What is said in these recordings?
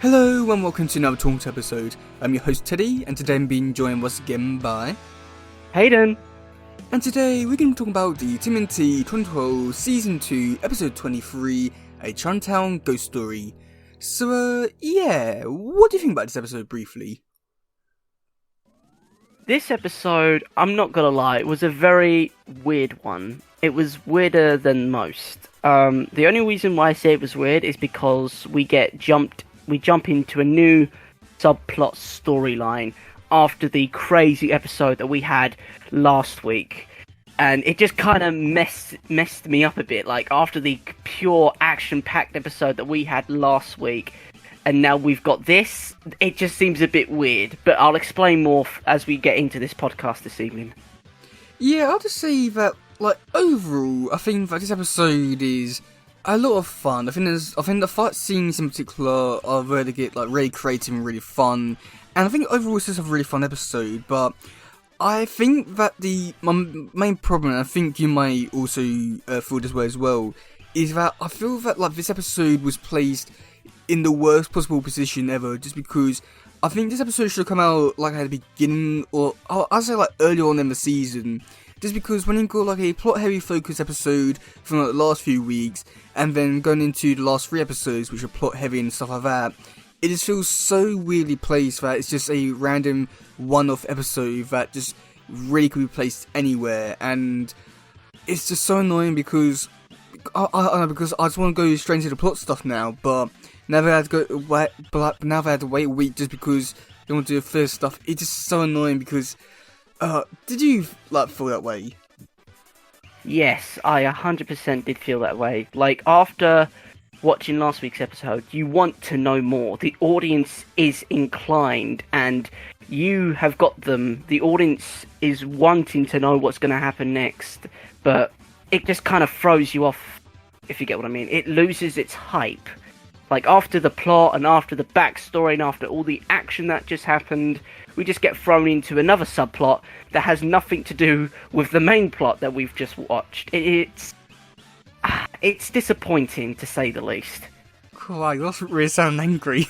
Hello and welcome to another Taunt episode. I'm your host Teddy, and today I'm being joined once again by Hayden. And today we're going to be talking about the TMNT 2012 Season 2 Episode 23, A Chinatown Ghost Story. So, what do you think about this episode briefly? This episode, I'm not gonna lie, it was a very weird one. It was weirder than most. The only reason why I say it was weird is because we jump into a new subplot storyline after the crazy episode that we had last week. And it just kind of messed me up a bit. Like, after the pure action-packed episode that we had last week, and now we've got this, it just seems a bit weird. But I'll explain more as we get into this podcast this evening. Yeah, I'll just say that, overall, I think that this episode is a lot of fun. I think the fight scenes in particular are really good, really creative and really fun. And I think overall it's just a really fun episode, but I think that my main problem, and I think you might also feel this way as well, is that I feel that this episode was placed in the worst possible position ever, just because I think this episode should have come out at the beginning, or I'd say earlier on in the season. Just because when you got a plot-heavy focus episode from the last few weeks, and then going into the last 3 episodes, which are plot-heavy and stuff like that, it just feels so weirdly placed that it's just a random one-off episode that just really could be placed anywhere, and it's just so annoying because I just want to go straight into the plot stuff now, but now they had to wait a week just because they want to do the first stuff. It's just so annoying because. Did you feel that way? Yes, I 100% did feel that way. After watching last week's episode, you want to know more. The audience is inclined, and you have got them. The audience is wanting to know what's going to happen next, but it just kind of throws you off, if you get what I mean. It loses its hype. After the plot, and after the backstory, and after all the action that just happened, we just get thrown into another subplot that has nothing to do with the main plot that we've just watched. It's disappointing, to say the least. Wow, that's really sounding angry.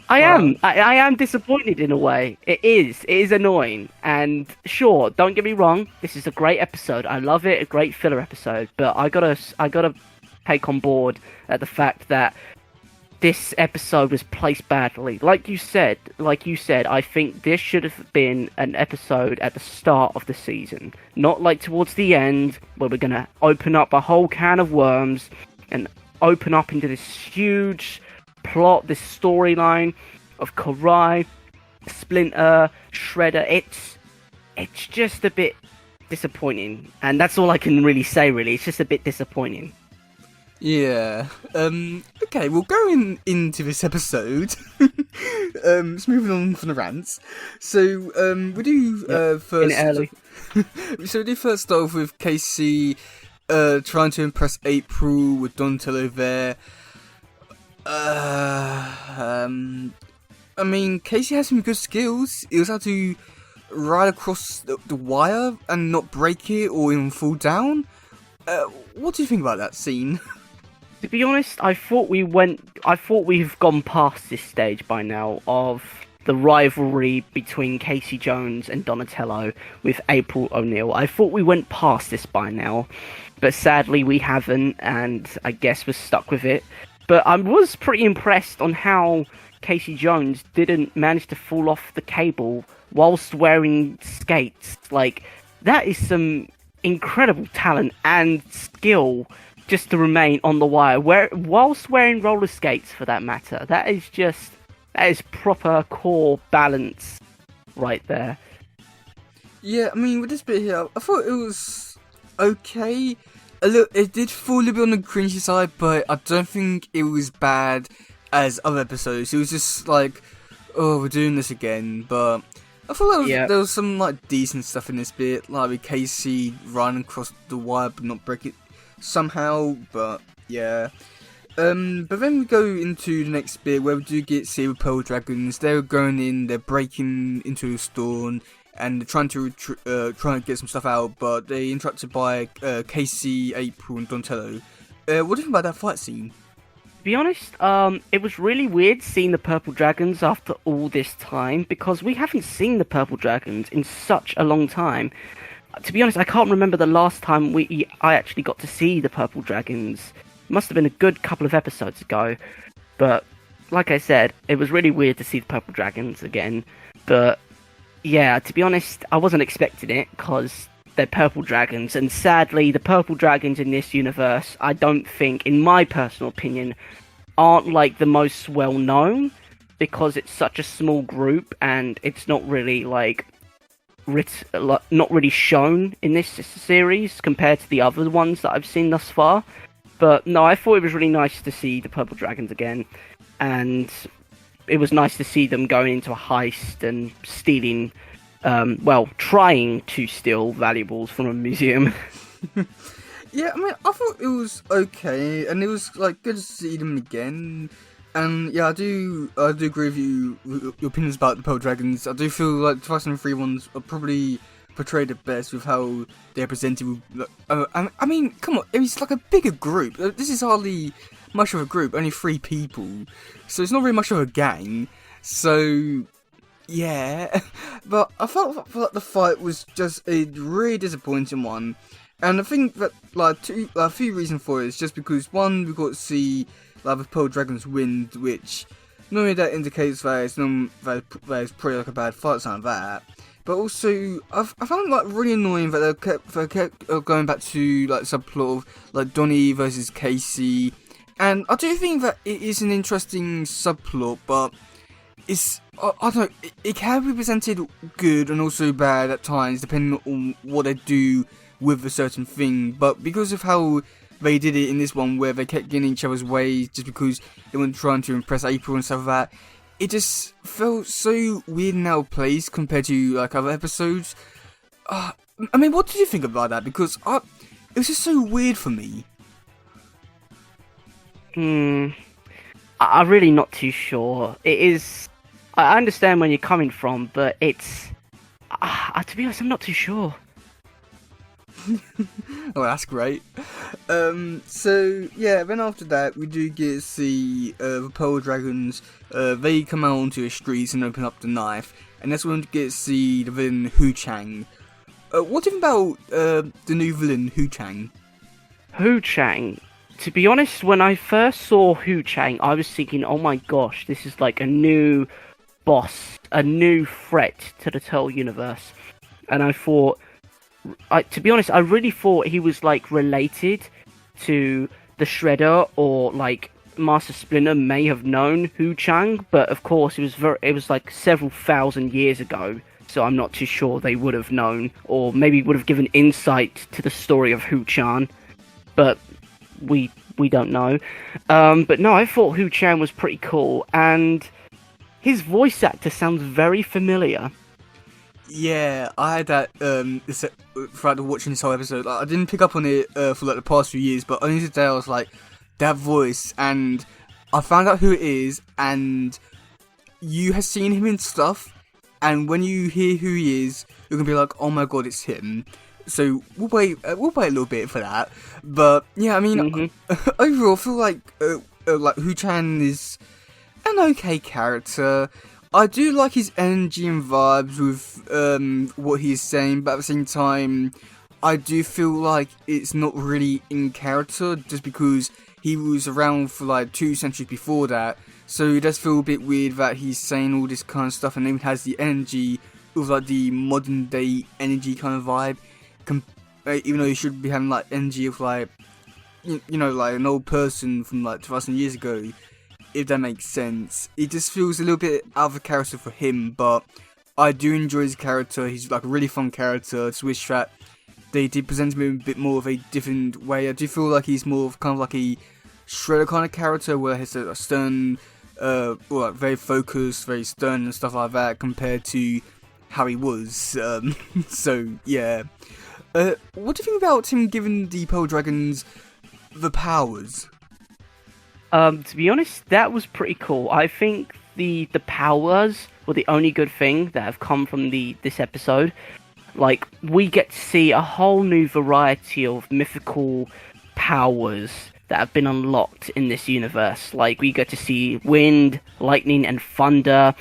I am disappointed in a way. It is annoying. And sure, don't get me wrong, this is a great episode. I love it, a great filler episode. But I gotta take on board the fact that this episode was placed badly. Like you said, I think this should have been an episode at the start of the season. Not towards the end, where we're going to open up a whole can of worms and open up into this huge plot, this storyline of Karai, Splinter, Shredder. It's just a bit disappointing. And that's all I can really say, really. It's just a bit disappointing. Yeah. Okay, well, going into this episode, just moving on from the rants. So, we do first. Early. So we do first start off with Casey trying to impress April with Donatello there. Casey has some good skills. He was able to ride across the wire and not break it or even fall down. What do you think about that scene? To be honest, I thought we've gone past this stage by now of the rivalry between Casey Jones and Donatello with April O'Neil. I thought we went past this by now, but sadly we haven't, and I guess we're stuck with it. But I was pretty impressed on how Casey Jones didn't manage to fall off the cable whilst wearing skates. That is some incredible talent and skill just to remain on the wire, whilst wearing roller skates, for that matter. That is proper core balance right there. Yeah, with this bit here, I thought it was okay. It did fall a little bit on the cringy side, but I don't think it was bad as other episodes. It was just we're doing this again, but I thought there was some decent stuff in this bit, with Casey running across the wire but not break it somehow, but yeah. But then we go into the next bit where we do get Saber Pearl Dragons. They're going in, they're breaking into a store, and they're trying to get some stuff out, but they're interrupted by Casey, April, and Donatello. What do you think about that fight scene? To be honest, it was really weird seeing the purple dragons after all this time because we haven't seen the purple dragons in such a long time. To be honest, I can't remember the last time I actually got to see the purple dragons. Must have been a good couple of episodes ago. But like I said, it was really weird to see the purple dragons again. But yeah, to be honest, I wasn't expecting it because they're purple dragons, and sadly, the purple dragons in this universe, I don't think, in my personal opinion, aren't like the most well known because it's such a small group and it's not really like not really shown in this series compared to the other ones that I've seen thus far. But no, I thought it was really nice to see the purple dragons again, and it was nice to see them going into a heist and stealing, trying to steal valuables from a museum. Yeah, I mean, I thought it was okay, and it was like good to see them again. And yeah, I do agree with you, with your opinions about the Pearl Dragons. I do feel like the 2003 ones are probably portrayed the best with how they're presented. With, I mean, come on, it's like a bigger group. This is hardly much of a group, only 3 people, so it's not very much of a gang. So yeah, but I felt like the fight was just a really disappointing one. And I think that a few reasons for it is just because one, we got to see the Pearl Dragon's wind, which normally that indicates that it's probably like a bad fight, something like that. But also, I found it like really annoying that they kept going back to like subplot of like Donnie versus Casey, and I do think that it is an interesting subplot, but I don't know, it can be presented good and also bad at times depending on what they do with a certain thing. But because of how they did it in this one, where they kept getting each other's way just because they weren't trying to impress April and stuff like that, it just felt so weird and out of place compared to like other episodes. I mean, what did you think about that? Because it was just so weird for me. I'm really not too sure. It is. I understand where you're coming from, but it's. To be honest, I'm not too sure. Oh, that's great. So yeah, then after that, we do get to see the Pearl Dragons. They come out onto the streets and open up the knife, and that's when we get to see the villain Hu Chang. What do you think about the new villain Hu Chang? Hu Chang. To be honest, when I first saw Hu Chang, I was thinking, oh my gosh, this is like a new boss, a new threat to the Turtle universe. And I thought, to be honest, I really thought he was like related to the Shredder, or like Master Splinter may have known Hu Chang, but of course it was like several thousand years ago, so I'm not too sure they would have known, or maybe would have given insight to the story of Hu Chang, but we don't know. But no, I thought Hu Chang was pretty cool, and his voice actor sounds very familiar. Yeah, I had that throughout watching this whole episode. Like, I didn't pick up on it for like the past few years, but only today I was like, that voice, and I found out who it is, and you have seen him in stuff, and when you hear who he is, you're gonna be like, oh my god, it's him. So we'll wait a little bit for that. But yeah, I mean, overall, I feel like Hu Chan is an okay character. I do like his energy and vibes with what he's saying, but at the same time, I do feel like it's not really in character, just because he was around for like 2 centuries before that. So it does feel a bit weird that he's saying all this kind of stuff and then has the energy of like the modern day energy kind of vibe. Even though he should be having like energy of like, you know, like an old person from like 2,000 years ago, if that makes sense. It just feels a little bit out of character for him, but I do enjoy his character. He's like a really fun character. I just wish that they did present him in a bit more of a different way. I do feel like he's more of kind of like a Shredder kind of character, where he's a stern, like very focused, very stern and stuff like that, compared to how he was. So yeah. What do you think about him giving the Pearl Dragons the powers? To be honest, that was pretty cool. I think the powers were the only good thing that have come from this episode. Like, we get to see a whole new variety of mythical powers that have been unlocked in this universe. Like, we get to see wind, lightning, and thunder.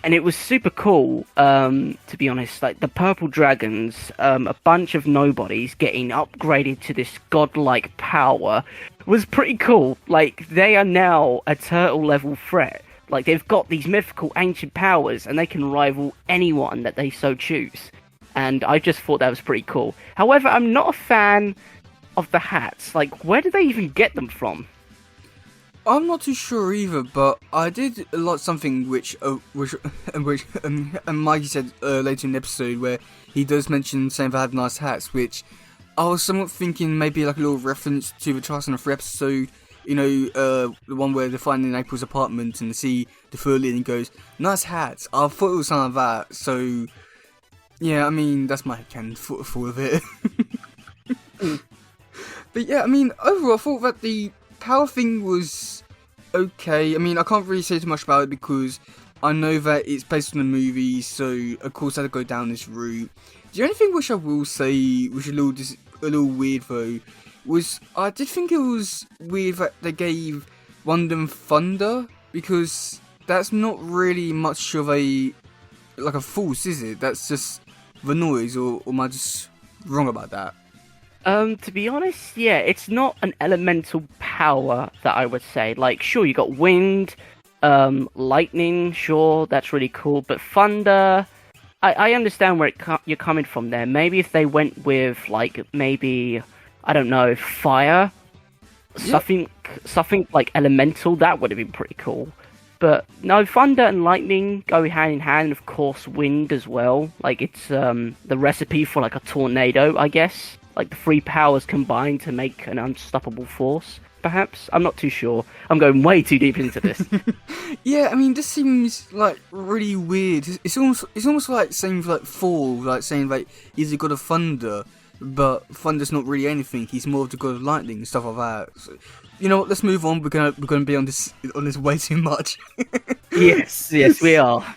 And it was super cool, to be honest. Like, the purple dragons, a bunch of nobodies getting upgraded to this godlike power was pretty cool. Like, they are now a turtle-level threat. Like, they've got these mythical ancient powers, and they can rival anyone that they so choose. And I just thought that was pretty cool. However, I'm not a fan of the hats. Like, where do they even get them from? I'm not too sure either, but I did like something which Mikey said later in the episode, where he does mention saying they had nice hats, which I was somewhat thinking maybe like a little reference to the Charles 3 episode, you know, the one where they're finding April's apartment and they see the Furley and he goes, nice hats. I thought it was something like that, so yeah, I mean, that's my headcanon for of it. But yeah, I mean, overall, I thought that the power thing was okay. I mean, I can't really say too much about it because I know that it's based on the movie, so of course I had to go down this route. The only thing which I will say was a little weird though, was I did think it was weird that they gave one of them thunder, because that's not really much of a force, is it? That's just the noise, or am I just wrong about that? To be honest, yeah, it's not an elemental power that I would say. Like, sure, you got wind, lightning, sure, that's really cool, but thunder, I understand where you're coming from there. Maybe if they went with, like, maybe, I don't know, fire, yeah. something like elemental, that would have been pretty cool. But no, thunder and lightning go hand in hand, and of course wind as well. Like, it's the recipe for like a tornado, I guess. Like, the three powers combined to make an unstoppable force, perhaps? I'm not too sure. I'm going way too deep into this. Yeah, I mean, this seems like really weird. It's almost like saying like Thor, like saying like he's a god of thunder, but thunder's not really anything. He's more of the god of lightning and stuff like that. So, you know what? Let's move on. We're gonna be on this way too much. yes, we are.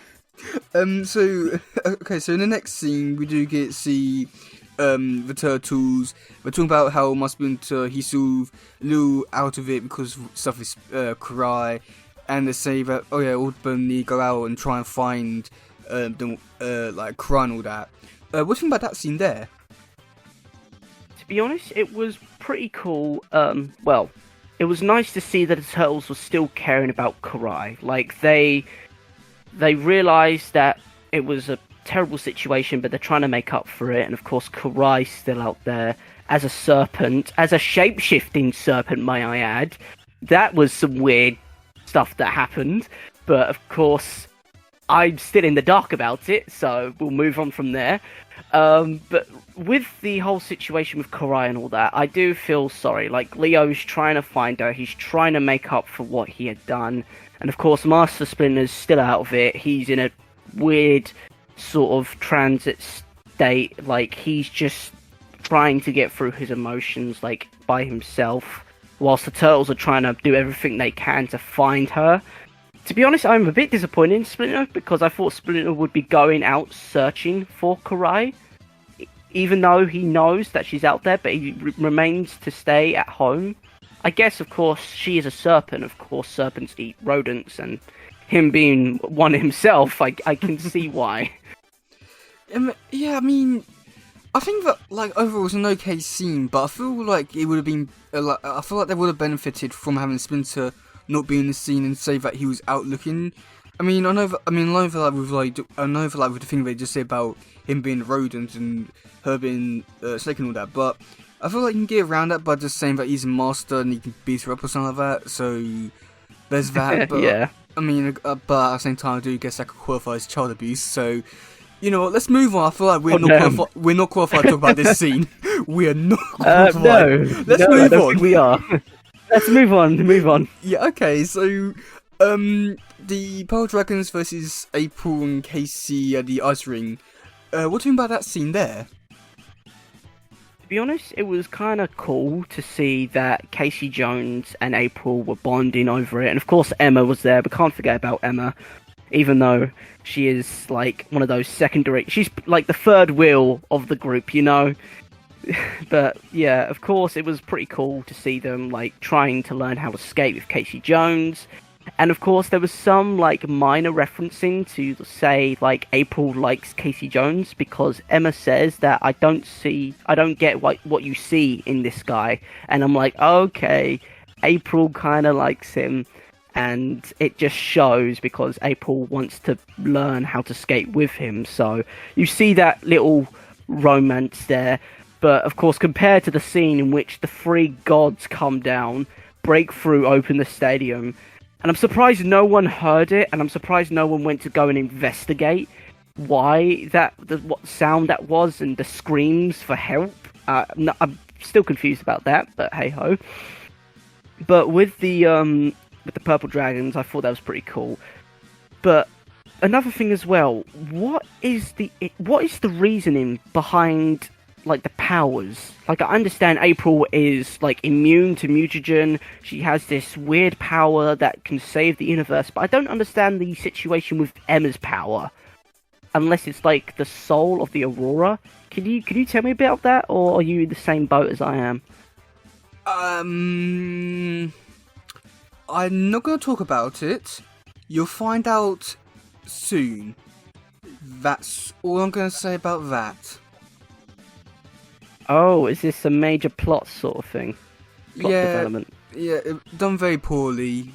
So in the next scene, we do get to see the turtles. We're talking about how Splinter, he's sort of a little out of it because stuff is Karai, and they say that, oh yeah, all of them need to go out and try and find the like Karai and all that. What do you think about that scene there? To be honest, it was pretty cool. Well, it was nice to see that the turtles were still caring about Karai. Like, they realised that it was a terrible situation, but they're trying to make up for it. And of course, Karai's still out there as a serpent, as a shape-shifting serpent, may I add. That was some weird stuff that happened, but of course, I'm still in the dark about it, so we'll move on from there. But with the whole situation with Karai and all that, I do feel sorry. Like, Leo's trying to find her, he's trying to make up for what he had done, and of course, Master Splinter's still out of it. He's in a weird sort of transit state, like, he's just trying to get through his emotions, like, by himself, whilst the turtles are trying to do everything they can to find her. To be honest, I'm a bit disappointed in Splinter, because I thought Splinter would be going out searching for Karai, even though he knows that she's out there, but he remains to stay at home. I guess, of course, she is a serpent. Of course, serpents eat rodents, and him being one himself, I can see why. Yeah, I mean, I think that, like, overall it was an okay scene, but I feel like it would have been, I feel like they would have benefited from having Splinter not be in the scene and say that he was out looking. I know that with the thing they just say about him being a rodent and her being snake and all that, but I feel like you can get around that by just saying that he's a master and he can beat her up or something like that, so there's that, but yeah. I mean, but at the same time I do guess that could qualify as child abuse, so you know what, let's move on. I feel like we're not qualified to talk about this scene. We are not qualified. Let's move on. We are. Let's move on. Yeah, okay, so the Pearl Dragons versus April and Casey at the ice ring. What do you think about that scene there? To be honest, it was kind of cool to see that Casey Jones and April were bonding over it, and of course Emma was there, but can't forget about Emma, even though she is like one of those secondary, she's like the third wheel of the group, you know. But yeah, of course, it was pretty cool to see them like trying to learn how to skate with Casey Jones. And of course, there was some like minor referencing to say like April likes Casey Jones because Emma says that I don't get what you see in this guy, and I'm like, okay, April kind of likes him, and it just shows because April wants to learn how to skate with him. So you see that little romance there, but of course, compared to the scene in which the three gods come down, break through, open the stadium. And I'm surprised no one heard it, and I'm surprised no one went to go and investigate what sound that was, and the screams for help. I'm still confused about that, but hey ho. But with the purple dragons, I thought that was pretty cool. But another thing as well, what is the reasoning behind like the powers? Like, I understand April is like immune to mutagen. She has this weird power that can save the universe, but I don't understand the situation with Emma's power. Unless it's like the soul of the Aurora. Can you tell me about that, or are you in the same boat as I am? I'm not gonna talk about it. You'll find out soon. That's all I'm gonna say about that. Oh, is this a major plot sort of thing? Plot Yeah, development. yeah, done very poorly.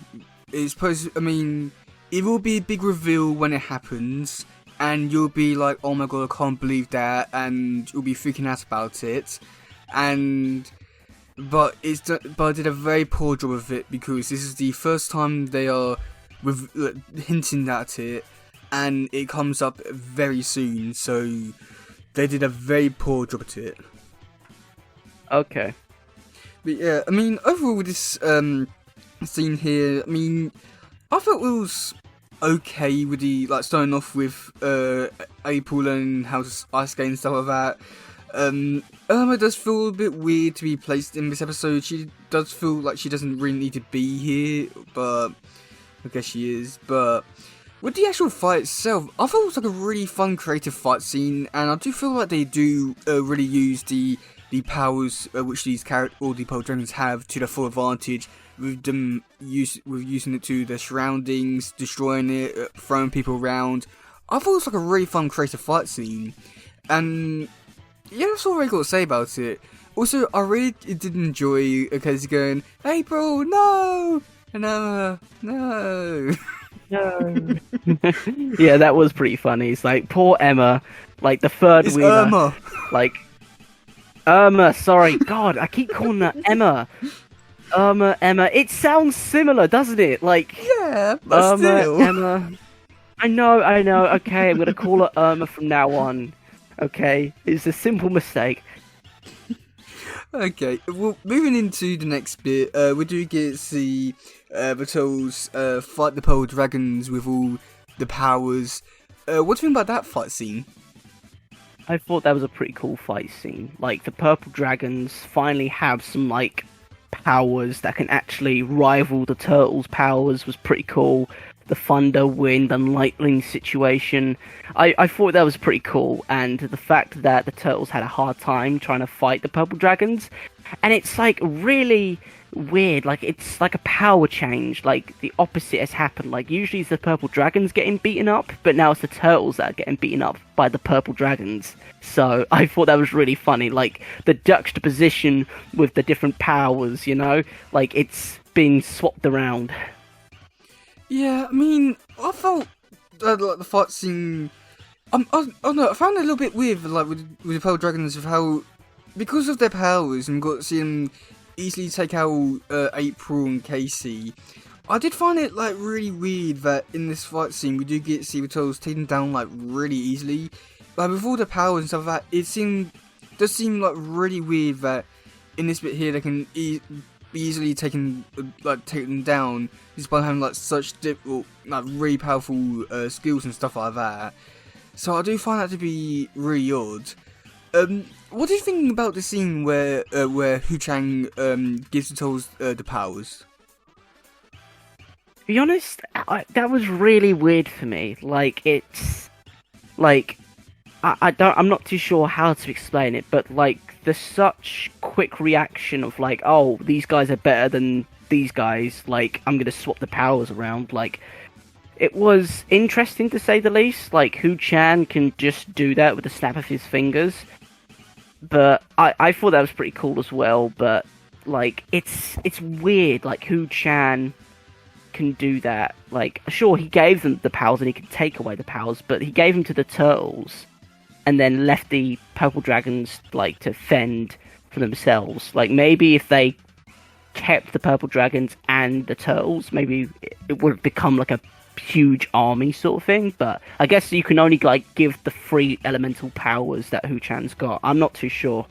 It's supposed. I mean, it will be a big reveal when it happens, and you'll be like, "Oh my god, I can't believe that," and you'll be freaking out about it. But I did a very poor job of it because this is the first time they are hinting at it, and it comes up very soon. So they did a very poor job at it. Okay. But yeah, I mean, overall with this scene here, I mean, I thought it was okay with the like starting off with April learning how to ice skate and stuff like that. Irma does feel a bit weird to be placed in this episode. She does feel like she doesn't really need to be here, but I guess she is. But with the actual fight itself, I thought it was like a really fun, creative fight scene, and I do feel like they do really use the powers which these or the pole dragons have to their full advantage, with them using it to their surroundings, destroying it, throwing people around. I thought it was like a really fun, creative fight scene, and yeah, that's all I really got to say about it. Also, I really did enjoy Casey going, April, no! And no. No. Yeah, that was pretty funny. It's like, poor Emma, like the third it's wheeler. Irma. Like, Irma, sorry. God, I keep calling her Emma. Emma. It sounds similar, doesn't it? Like, yeah, but still. Emma. I know. Okay, I'm going to call her Irma from now on. Okay, it's a simple mistake. Okay, well, moving into the next bit, we do get to see Battles fight the Pole Dragons with all the powers. What do you think about that fight scene? I thought that was a pretty cool fight scene. Like, the purple dragons finally have some, like, powers that can actually rival the turtles' powers was pretty cool. The thunder, wind, and lightning situation. I thought that was pretty cool, and the fact that the turtles had a hard time trying to fight the purple dragons, and it's like really weird, like it's like a power change, like the opposite has happened. Like usually it's the purple dragons getting beaten up, but now it's the turtles that are getting beaten up by the purple dragons. So I thought that was really funny, like the juxtaposition with the different powers, you know, like it's been swapped around. Yeah, I mean, I felt like the fight scene. I don't know. I found it a little bit weird, like with the Pale Dragons, of how because of their powers and got to see them easily take out April and Casey. I did find it like really weird that in this fight scene we do get to see the Turtles taken down like really easily. Like with all the powers and stuff like that, it does seem like really weird that in this bit here they can be easily taken down just by having like such difficult, like really powerful skills and stuff like that. So I do find that to be really odd. What do you think about the scene where Hu Chang gives the Turtles the powers? To be honest, that was really weird for me. Like it's like I'm not too sure how to explain it, but like there's such quick reaction of like, oh, these guys are better than these guys. Like, I'm gonna swap the powers around. Like, it was interesting to say the least. Like, Hu-chan can just do that with the snap of his fingers. But I thought that was pretty cool as well. But like, it's weird. Like, Hu-chan can do that. Like, sure, he gave them the powers and he can take away the powers, but he gave them to the turtles and then left the purple dragons like to fend for themselves. Like, maybe if they kept the purple dragons and the turtles, maybe it would have become like a huge army sort of thing. But I guess you can only like give the 3 elemental powers that Hu-chan's got. I'm not too sure.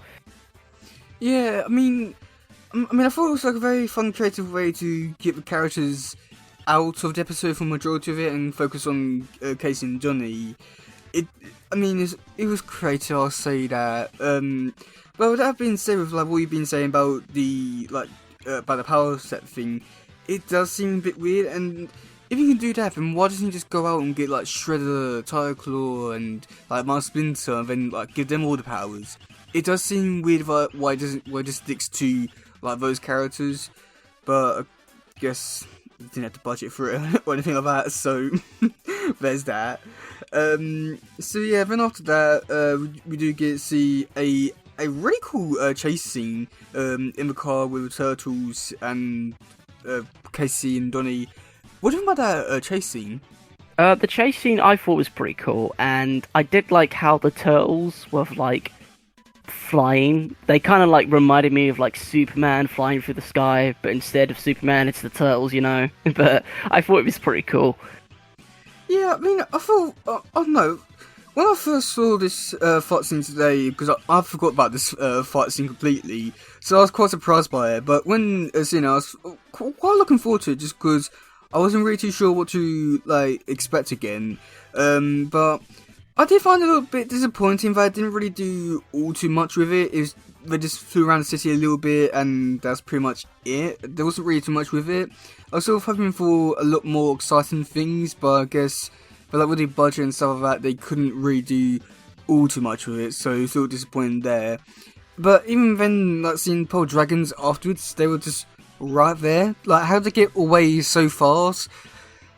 Yeah, I mean, I thought it was like a very fun, creative way to get the characters out of the episode for the majority of it and focus on Casey and Johnny. It was creative, I'll say that. But with that being said, with like what you've been saying about the about the power set thing, it does seem a bit weird. And if you can do that, then why doesn't he just go out and get like Shredder, Tire Claw, and like Master Splinter, and then like give them all the powers? It does seem weird why it just sticks to like those characters, but I guess you didn't have to budget for it or anything like that, so there's that. So yeah, then after that, we do get to see a really cool chase scene in the car with the turtles and Casey and Donnie. What do you think about that chase scene? The chase scene I thought was pretty cool, and I did like how the turtles were like flying. They kind of like reminded me of like Superman flying through the sky, but instead of Superman, it's the turtles, you know. But I thought it was pretty cool. Yeah, I mean, I thought, I don't know, when I first saw this fight scene today, because I forgot about this fight scene completely, so I was quite surprised by it. But when I was quite looking forward to it, just because I wasn't really too sure what to like expect again. But I did find it a little bit disappointing that I didn't really do all too much with it. They just flew around the city a little bit, and that's pretty much it. There wasn't really too much with it. I was sort of hoping for a lot more exciting things, but I guess with the budget and stuff like that, they couldn't really do all too much with it, so it was sort of disappointing there. But even then, like seeing Pole Dragons afterwards, they were just right there. Like, how did they get away so fast?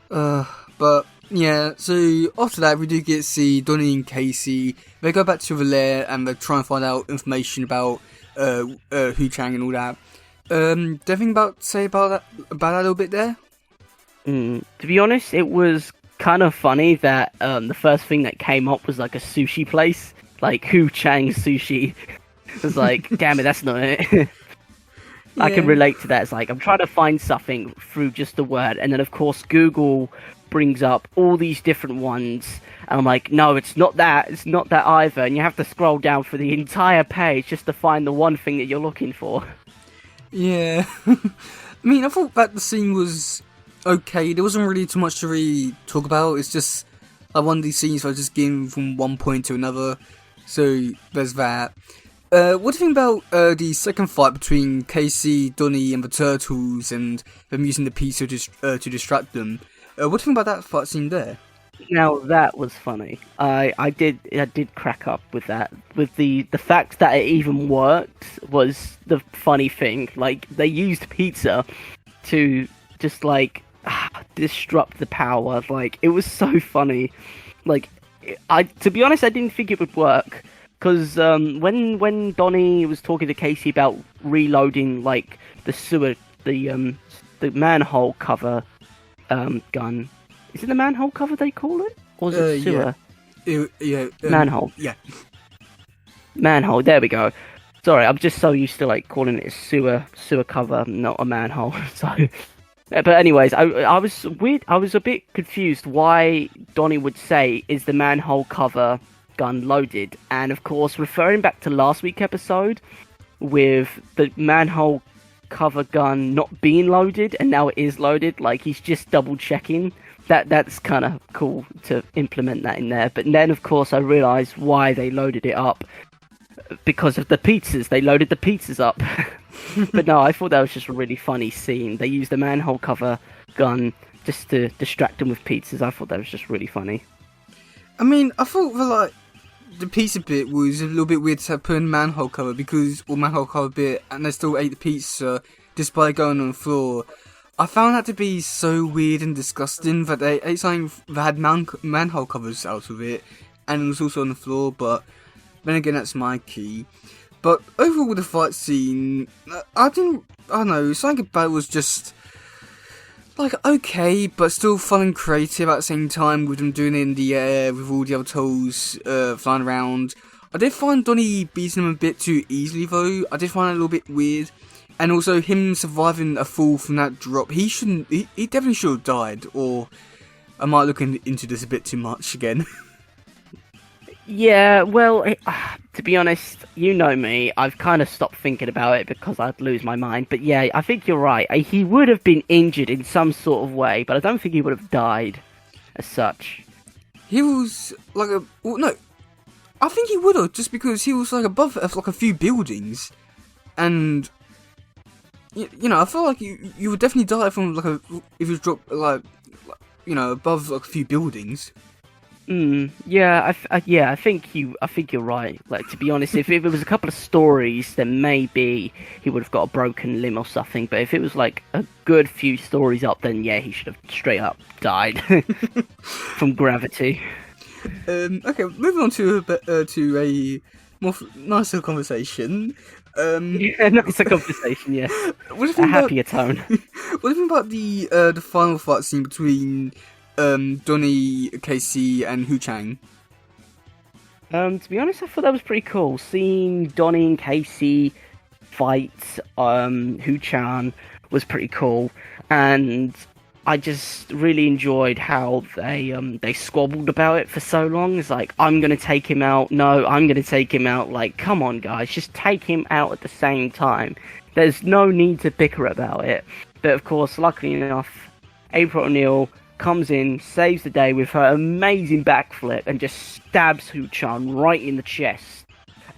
But yeah, so after that, we do get to see Donnie and Casey. They go back to the lair and they try and find out information about Hu-chan and all that. Do you think say about that a little bit there? To be honest, it was kind of funny that the first thing that came up was like a sushi place, like Hu-chan Sushi. It was like, damn it, that's not it. Yeah. I can relate to that. It's like, I'm trying to find something through just the word, and then of course Google brings up all these different ones, and I'm like, no, it's not that either, and you have to scroll down for the entire page just to find the one thing that you're looking for. Yeah. I mean, I thought that the scene was okay. There wasn't really too much to really talk about. It's just like one of these scenes where I just getting from one point to another, so there's that. What do you think about the second fight between Casey, Donnie, and the Turtles, and them using the pizza to distract them? What do you think about that fight scene there? Now that was funny. I did crack up with that. With the fact that it even worked was the funny thing. Like, they used pizza to just like disrupt the power. Like, it was so funny. Like, to be honest, I didn't think it would work. Because when Donnie was talking to Casey about reloading like the manhole cover gun, is it the manhole cover they call it, or is it sewer? Yeah. Manhole. Yeah. Manhole. There we go. Sorry, I'm just so used to like calling it a sewer cover, not a manhole. So, but anyways, I was weird. I was a bit confused why Donnie would say, "Is the manhole cover gun loaded?" And of course, referring back to last week's episode with the manhole cover gun not being loaded, and now it is loaded. Like, he's just double checking. That's kind of cool to implement that in there. But then, of course, I realised why they loaded it up. Because of the pizzas. They loaded the pizzas up. But no, I thought that was just a really funny scene. They used the manhole cover gun just to distract them with pizzas. I thought that was just really funny. I mean, I thought the pizza bit was a little bit weird to put in manhole cover manhole cover bit, and they still ate the pizza despite going on the floor. I found that to be so weird and disgusting that they ate something that had manhole covers out of it, and it was also on the floor. But then again, that's my key. But overall, with the fight scene, I don't know, something about it was just like okay, but still fun and creative at the same time, with them doing it in the air with all the other toes flying around. I did find Donnie beating him a bit too easily though. I did find it a little bit weird, and also him surviving a fall from that drop. He definitely should have died, or am I looking into this a bit too much again? Yeah, well, to be honest, you know me, I've kind of stopped thinking about it because I'd lose my mind. But yeah, I think you're right. He would have been injured in some sort of way, but I don't think he would have died as such. He was like no, I think he would have, just because he was like above like a few buildings, and you know, I feel like you would definitely die from like if you drop like above like a few buildings. Yeah, I think you're right. Like, to be honest, if it was a couple of stories, then maybe he would have got a broken limb or something. But if it was like a good few stories up, then yeah, he should have straight up died from gravity. Okay, moving on to a more nicer conversation. Yeah, nicer conversation. Yeah, what a happier tone. What do you think about the final fight scene between Donnie, Casey, and Hu Chang? To be honest, I thought that was pretty cool. Seeing Donnie and Casey fight Hu Chan was pretty cool, and I just really enjoyed how they squabbled about it for so long. It's like, I'm gonna take him out. No, I'm gonna take him out. Like, come on, guys, just take him out at the same time. There's no need to bicker about it. But of course, luckily enough, April O'Neil comes in, saves the day with her amazing backflip, and just stabs Hu-chan right in the chest.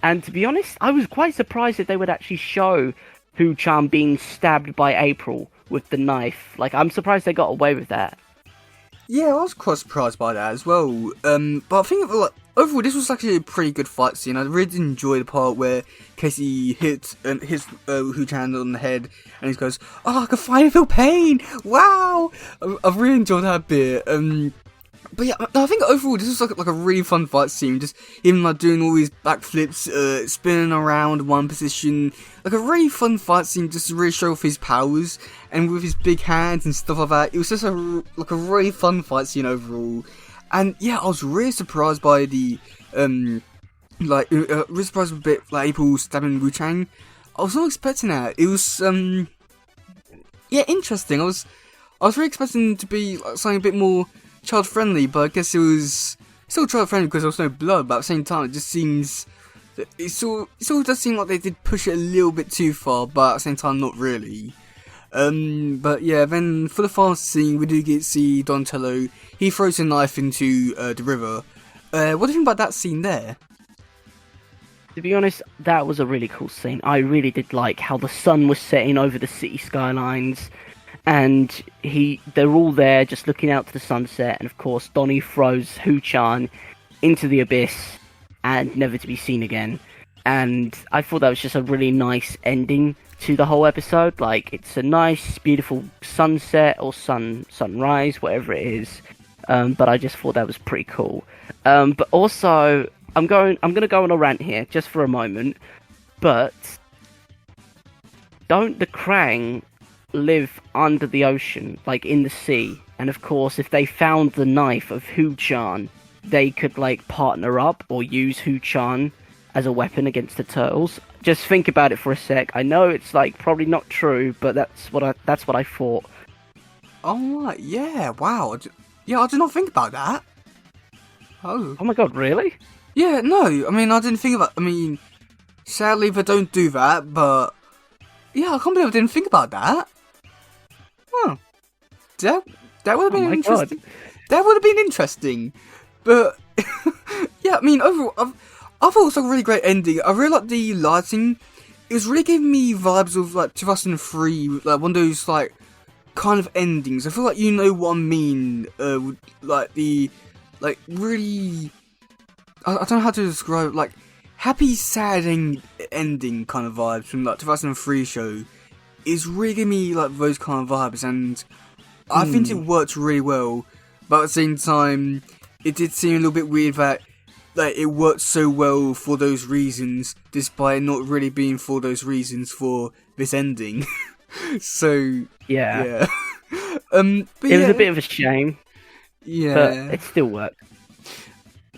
And to be honest, I was quite surprised that they would actually show Hu-chan being stabbed by April with the knife. Like, I'm surprised they got away with that. Yeah, I was quite surprised by that as well. But I think like, overall, this was actually a pretty good fight scene. I really did enjoy the part where Casey hits Hu-chan on the head, and he goes, "Oh, I can finally feel pain! Wow!" I've really enjoyed that bit. But yeah, I think overall this was like a really fun fight scene. Just him like doing all these backflips, spinning around one position, like a really fun fight scene, just to really show off his powers and with his big hands and stuff like that. It was just a really fun fight scene overall. And yeah, I was really surprised by the really surprised a bit like April stabbing Wu Chang. I was not expecting that. It was interesting. I was really expecting to be like something a bit more child friendly, but I guess it was still child friendly because there was no blood. But at the same time, it just seems it sort of does seem like they did push it a little bit too far, but at the same time, not really. But yeah, then for the final scene, we do get to see Donatello. He throws a knife into the river. What do you think about that scene there? To be honest, that was a really cool scene. I really did like how the sun was setting over the city skylines, and they're all there just looking out to the sunset, and of course Donnie throws Hu-chan into the abyss and never to be seen again. And I thought that was just a really nice ending to the whole episode. Like, it's a nice, beautiful sunset or sunrise, whatever it is. But I just thought that was pretty cool. But also, I'm gonna go on a rant here just for a moment. But don't the Krang live under the ocean, like in the sea? And of course, if they found the knife of Hu-chan, they could like partner up or use Hu-chan as a weapon against the turtles. Just think about it for a sec. I know it's like probably not true, but that's what I thought. Oh yeah, wow. I did not think about that. Oh my god, really? Yeah, no. I mean, I didn't think about. I mean, sadly, they don't do that. But yeah, I can't believe I didn't think about that. Huh. That would have been interesting. God. That would have been interesting. But yeah, I mean, overall, I thought it was a really great ending. I really liked the lighting. It was really giving me vibes of like 2003, like one of those like kind of endings. I feel like you know what I mean. Like the like really I don't know how to describe, like, happy, sad ending kind of vibes from, like, 2003 show is really giving me, like, those kind of vibes, and I think it worked really well, but at the same time, it did seem a little bit weird that, like, it worked so well for those reasons, despite not really being for those reasons for this ending. So, yeah. But it was a bit of a shame. Yeah. But it still worked.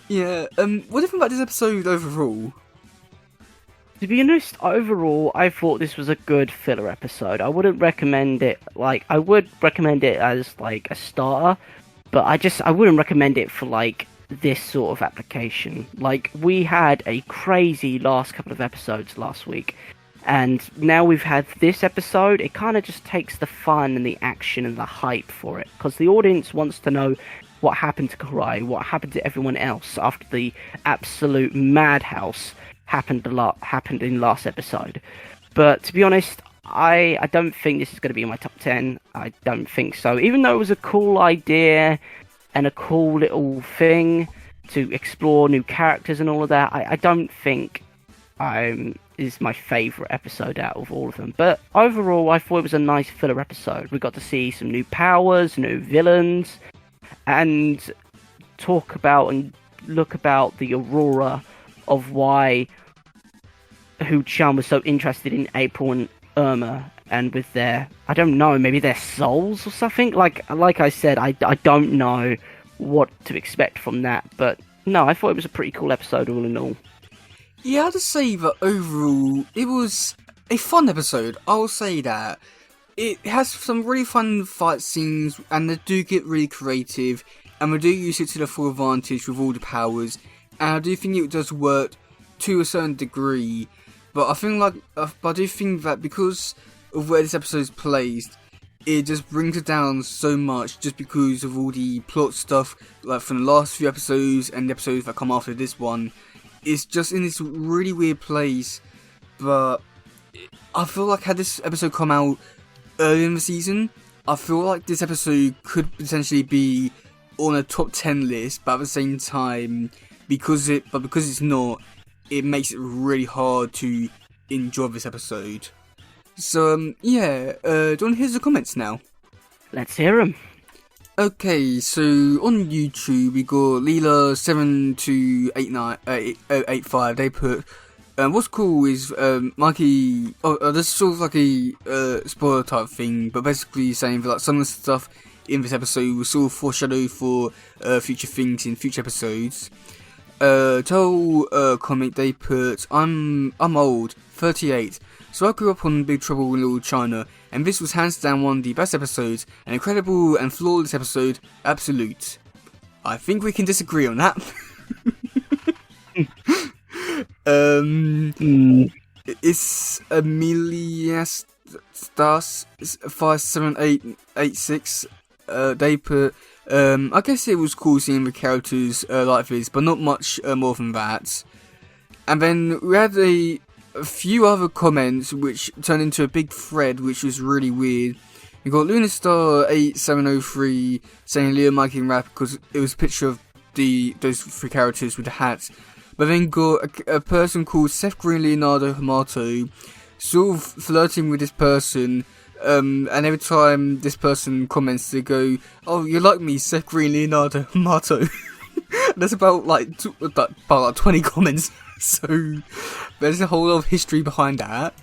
Yeah. What do you think about this episode overall? To be honest, overall, I thought this was a good filler episode. I wouldn't recommend it, like, I would recommend it as, like, a starter, but I wouldn't recommend it for, like, this sort of application. Like, we had a crazy last couple of episodes last week, and now we've had this episode. It kind of just takes the fun and the action and the hype for it, because the audience wants to know what happened to Karai, what happened to everyone else after the absolute madhouse happened in last episode. But to be honest, I don't think this is going to be in my top 10. I don't think so. Even though it was a cool idea and a cool little thing to explore new characters and all of that, I don't think is my favourite episode out of all of them. But overall, I thought it was a nice filler episode. We got to see some new powers, new villains, and talk about and look about the aurora of why Hu-chan was so interested in April and Irma, and with their, I don't know, maybe their souls or something. Like I said, I don't know what to expect from that, but no, I thought it was a pretty cool episode all in all. Yeah, I'd say that overall, it was a fun episode. I'll say that. It has some really fun fight scenes, and they do get really creative, and we do use it to the full advantage with all the powers, and I do think it does work to a certain degree, but I do think that because of where this episode is placed, it just brings it down so much just because of all the plot stuff, like from the last few episodes and the episodes that come after this one. It's just in this really weird place, but I feel like had this episode come out earlier in the season, I feel like this episode could potentially be on a top 10 list, but at the same time, because it's not, it makes it really hard to enjoy this episode. So, do you want to hear the comments now? Let's hear them. Okay, so on YouTube we got Leela728985. They put, what's cool is Mikey. This is sort of like a spoiler type thing, but basically saying that like some of the stuff in this episode was sort of foreshadow for future things in future episodes. Comic, they put, I'm old, 38, so I grew up on Big Trouble in Little China, and this was hands down one of the best episodes, an incredible and flawless episode, absolute. I think we can disagree on that. It's Amelias Stas 57886. They put, I guess it was cool seeing the characters like this, but not much more than that. And then we had a few other comments which turned into a big thread, which was really weird. We got Lunarstar8703 saying Leo, Mikey and Rap because it was a picture of those three characters with the hats. But then got a person called Seth Green Leonardo Hamato sort of flirting with this person. And every time this person comments, they go, "Oh, you like me, Seth Green Leonardo Hamato." There's about like 20 comments. So there's a whole lot of history behind that.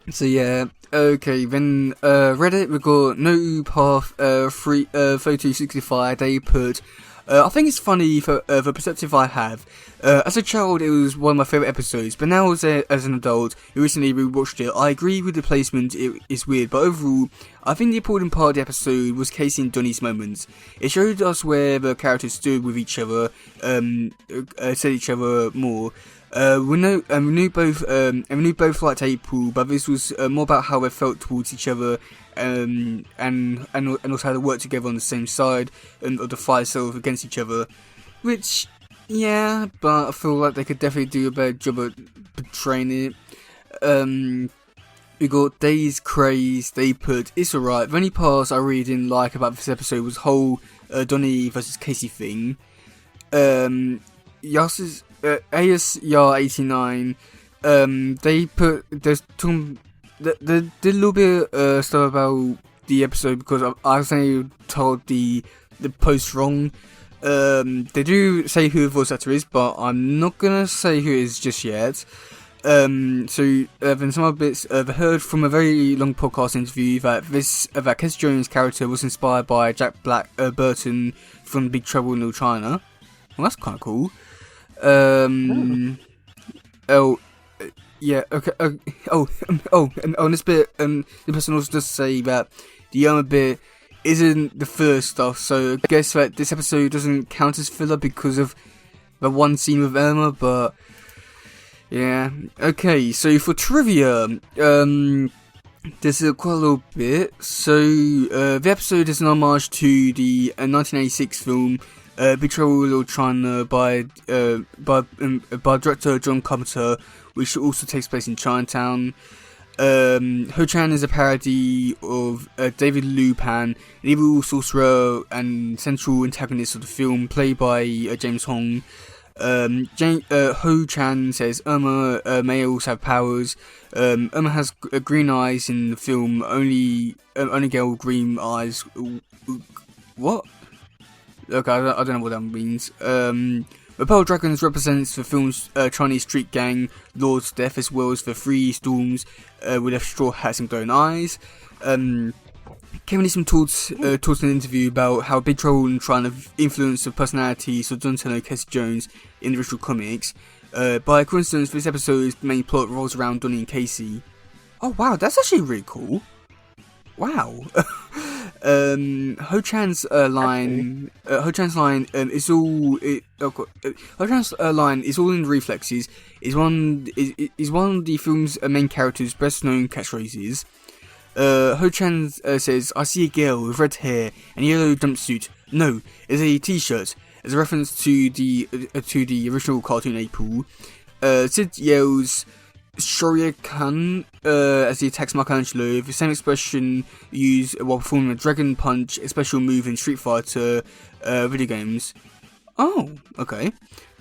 So yeah, okay. Then Reddit, we got No Path 3265. They put, I think it's funny for the perspective I have. As a child, it was one of my favourite episodes, but now as an adult who recently rewatched it, I agree with the placement. It is weird, but overall, I think the important part of the episode was Casey and Donnie's moments. It showed us where the characters stood with each other, said each other more. We knew both liked April, but this was more about how they felt towards each other, and also how they worked together on the same side of the fight itself against each other. Which, yeah, but I feel like they could definitely do a better job at portraying it. We got Days Craze. They put, it's alright. The only parts I really didn't like about this episode was the whole Donnie versus Casey thing. Yas's ASYR89. They put there's they did a little bit stuff about the episode because I accidentally told the post wrong. They do say who the voice actor is, but I'm not gonna say who it is just yet. Then some other bits. I've heard from a very long podcast interview that Casey Jones' character was inspired by Jack Burton from Big Trouble in Little China. Well, that's kind of cool. Yeah. Okay. On this bit, the person also does say that the Irma bit isn't the filler stuff, so I guess that this episode doesn't count as filler because of the one scene with Irma, but. Yeah, okay, so for trivia, there's quite a little bit. So, the episode is an homage to the 1986 film, Big Trouble in Little China by director John Carpenter, which also takes place in Chinatown. Ho-Chan is a parody of David Liu Pan, an evil sorcerer and central antagonist of the film, played by James Hong. Ho-Chan says Irma males have powers. Irma has green eyes in the film. Only girl with green eyes. What? Okay, I don't know what that means. The Pearl Dragons represents the film's Chinese street gang Lord's Death, as well as the three storms with their straw hats and glowing eyes. Kevin Eastman talks in an interview about how Big Trouble in China influenced the personalities of Donatello and Casey Jones in the original comics. By coincidence, this episode's main plot revolves around Donnie and Casey. Oh wow, that's actually really cool. Wow. Ho-Chan's line is all. Ho-Chan's line is all in reflexes. Is one of the film's main character's best known catchphrases. Ho-Chan says, "I see a girl with red hair and a yellow jumpsuit. No, it's a t-shirt," as a reference to the original cartoon April. Sid yells "Shoryuken" as he attacks Michelangelo, the same expression used while performing a Dragon Punch, a special move in Street Fighter video games. Oh, okay.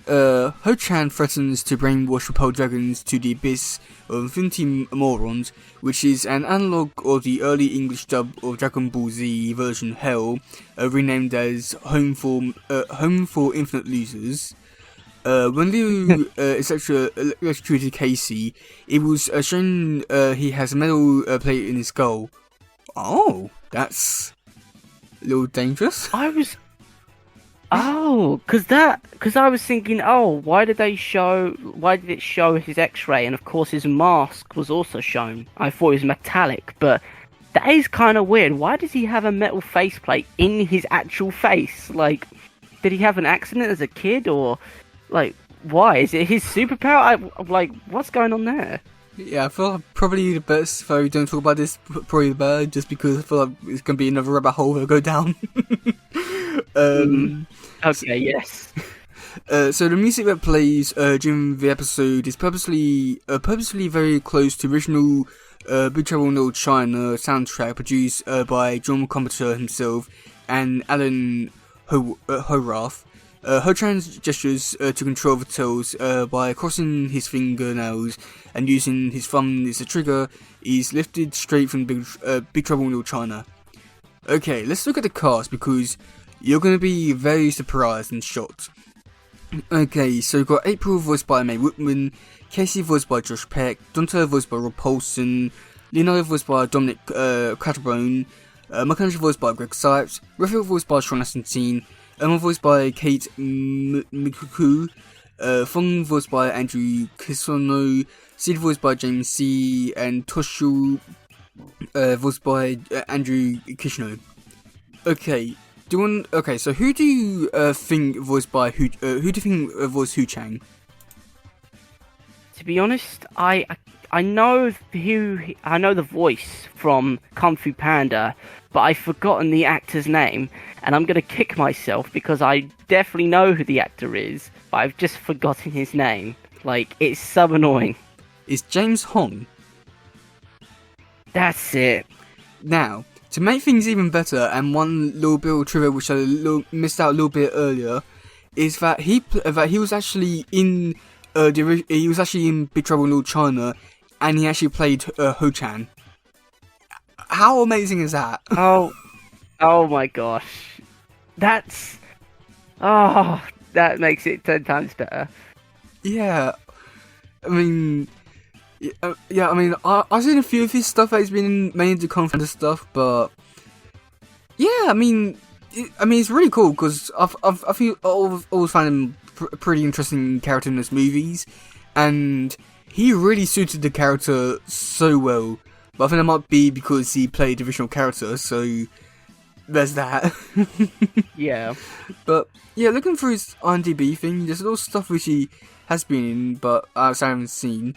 Ho-Chan threatens to brainwash the Pearl Dragons to the abyss of Infinity Morons, which is an analogue of the early English dub of Dragon Ball Z version Hell, renamed as Home for Infinite Losers. When Liu electrocuted Casey, it was shown he has a metal plate in his skull. Oh, that's a little dangerous. Because I was thinking, why did it show his X-ray? And of course his mask was also shown. I thought it was metallic, but that is kind of weird. Why does he have a metal faceplate in his actual face? Like, did he have an accident as a kid, or like, why? Is it his superpower? What's going on there? Yeah, I feel like probably the best if I don't talk about this, probably the better, just because I feel like it's going to be another rabbit hole that'll go down. Okay, yes. So the music that plays during the episode is purposely very close to original Big Trouble in Little China soundtrack produced by John Carpenter himself and Alan Horath. Ho-Chan's gestures to control the tails by crossing his fingernails and using his thumb as a trigger is lifted straight from Big Trouble in Little China. Okay, let's look at the cast because you're going to be very surprised and shocked. Okay, so we've got April voiced by Mae Whitman, Casey voiced by Josh Peck, Donatello voiced by Rob Paulson, Leonardo voiced by Dominic Clatterbone, Michelangelo voiced by Greg Sipes, Raphael voiced by Sean Astin, Emma voiced by Kate Mikuku, Fong voiced by Andrew Kisono, Sid voiced by James C, and Toshu voiced by Andrew Kishno. Okay. So who do you think voiced by who do you think voiced Ho-Chan? To be honest, I know the voice from Kung Fu Panda, but I've forgotten the actor's name, and I'm gonna kick myself because I definitely know who the actor is, but I've just forgotten his name. Like, it's so annoying. It's James Hong. That's it. Now, to make things even better, and one little bit of trivia which I missed out a little bit earlier, is that he was actually in Big Trouble in Little China, and he actually played Ho-chan. How amazing is that? Oh my gosh, that makes it 10 times better. Yeah, I mean, I've seen a few of his stuff that he's been in, mainly the Kung Fu stuff, but yeah, I mean, it's really cool because I've always found him a pretty interesting character in his movies, and he really suited the character so well. But I think that might be because he played a divisional character, so there's that. Yeah. But yeah, looking through his IMDb thing, there's a lot of stuff which he has been in, but I haven't seen.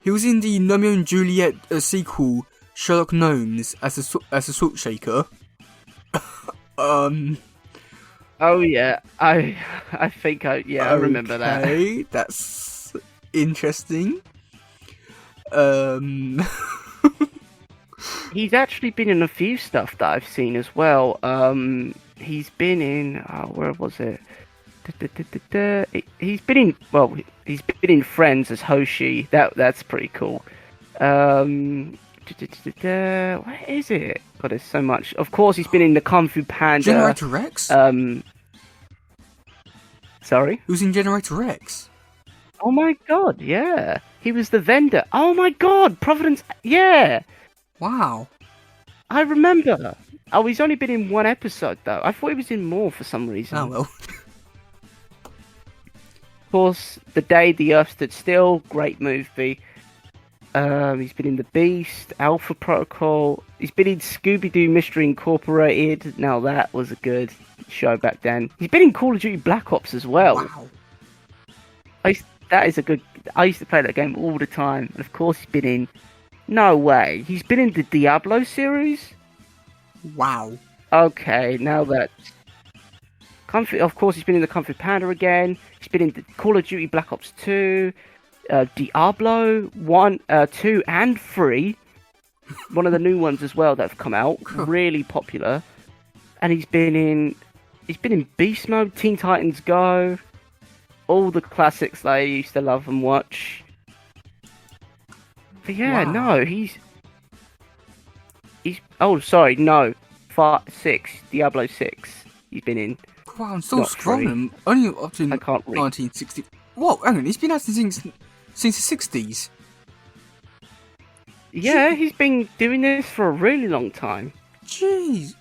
He was in the Romeo and Juliet sequel, Sherlock Gnomes, as a salt shaker. Oh yeah, I think I remember that. Okay, that's interesting. He's actually been in a few stuff that I've seen as well. He's been in where was it? He's been in Friends as Hoshi. That's pretty cool. What is it? God, there's so much. Of course, he's been in the Kung Fu Panda. Generator Rex? Sorry? Who's in Generator X? Oh my god, yeah. He was the vendor. Oh my god, Providence. Yeah. Wow. I remember. Oh, he's only been in one episode, though. I thought he was in more for some reason. Oh, well. Of course, The Day the Earth Stood Still. Great movie. He's been in The Beast, Alpha Protocol. He's been in Scooby-Doo Mystery Incorporated. Now that was a good show back then. He's been in Call of Duty Black Ops as well. Wow. That is a good... I used to play that game all the time. And of course he's been in... No way. He's been in the Diablo series? Wow. Okay, now that... Of course he's been in the Kung Fu Panda again. He's been in the Call of Duty Black Ops 2... Diablo 1, 2, and 3. One of the new ones as well that have come out. Really popular. And he's been in Beast Mode, Teen Titans Go, all the classics that I used to love and watch. But yeah, wow. no, he's oh sorry, no, 6, Diablo 6. He's been in. Wow, I'm still scrolling. Only up to I can't read. 1960. What? Hang on, he's been acting since the 60s. Yeah, he's been doing this for a really long time. Jeez.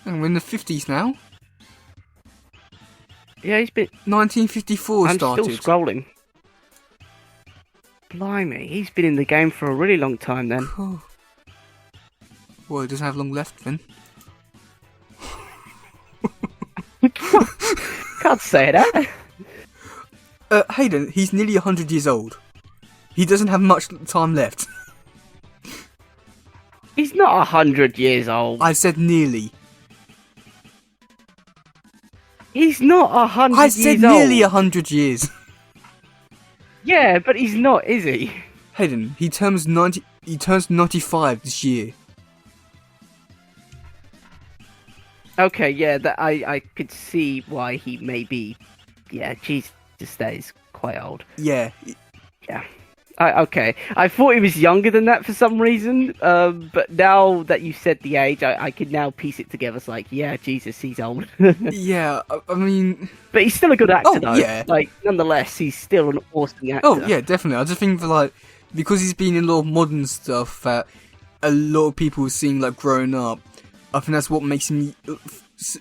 And we're in the 50s now. Yeah, he's been... 1954 started. I'm still scrolling. Blimey, he's been in the game for a really long time then. Cool. Well, he doesn't have long left then. Can't say that. Hayden, he's nearly 100 years old. He doesn't have much time left. He's not 100 years old. I said nearly. He's not 100 I years said old. nearly 100 years. Yeah, but he's not, is he? Hayden, he turns 95 this year. Okay, yeah, that I could see why he may be... Yeah, Jesus, that is quite old. Yeah. Yeah. Okay, I thought he was younger than that for some reason, but now that you said the age, I can now piece it together. It's like, yeah, Jesus, he's old. Yeah, I mean... But he's still a good actor, though. Yeah. Like, nonetheless, he's still an awesome actor. Oh, yeah, definitely. I just think that, like, because he's been in a lot of modern stuff that a lot of people are seeing, like, growing up, I think that's what makes him,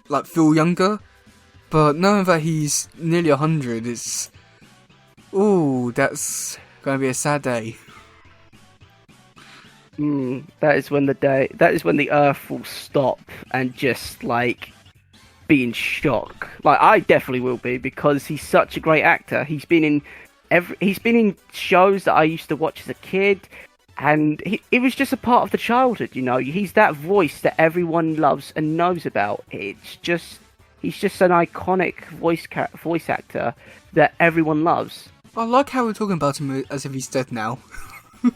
like, feel younger. But knowing that he's nearly 100, it's... Ooh, that's gonna be a sad day. That is when the Earth will stop and just, like, be in shock. Like, I definitely will be, because he's such a great actor. He's been in shows that I used to watch as a kid, and it was just a part of the childhood, you know. He's that voice that everyone loves and knows about. He's just an iconic voice actor that everyone loves. I like how we're talking about him as if he's dead now. Well,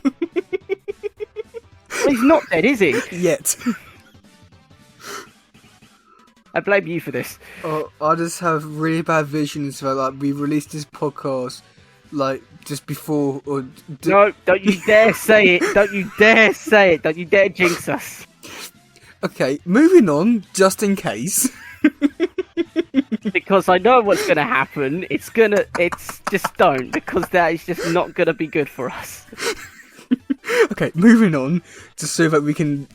he's not dead, is he? Yet. I blame you for this. I just have really bad visions where like we released this podcast like just before or No, don't you dare say it. Don't you dare say it. Don't you dare jinx us. Okay, moving on, just in case. Because I know what's gonna happen. It's just don't, because that is just not gonna be good for us. Okay, moving on, just so that we can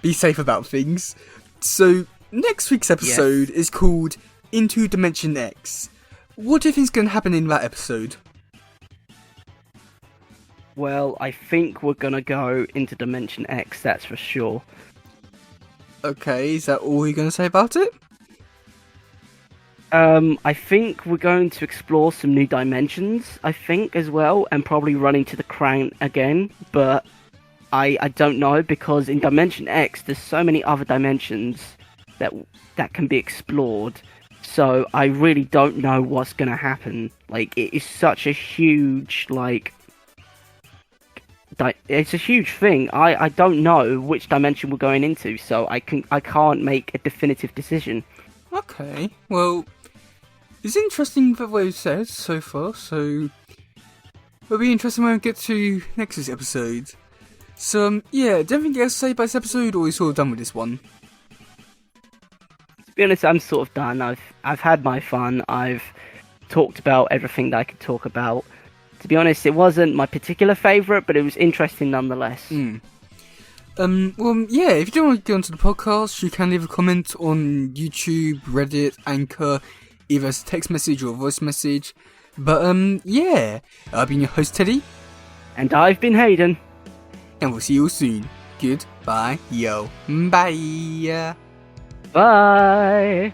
be safe about things. So, next week's episode is called Into Dimension X. What do you think is going to happen in that episode? Well, I think we're gonna go into Dimension X, that's for sure. Okay, is that all you're going to say about it? I think we're going to explore some new dimensions, I think, as well, and probably run into the Crown again, but I don't know, because in Dimension X, there's so many other dimensions that can be explored, so I really don't know what's going to happen. Like, it is such a huge, like, it's a huge thing. I don't know which dimension we're going into, so I can't make a definitive decision. Okay, well, it's interesting the way you said so far, so it'll be interesting when we get to next week's episode. So, yeah, do you have anything else to say about this episode, or are you sort of done with this one? To be honest, I'm sort of done. I've had my fun. I've talked about everything that I could talk about. To be honest, it wasn't my particular favourite, but it was interesting nonetheless. Well, yeah, if you don't want to get onto the podcast, you can leave a comment on YouTube, Reddit, Anchor, either as a text message or a voice message. But, yeah, I've been your host, Teddy. And I've been Hayden. And we'll see you all soon. Goodbye, yo. Bye. Bye.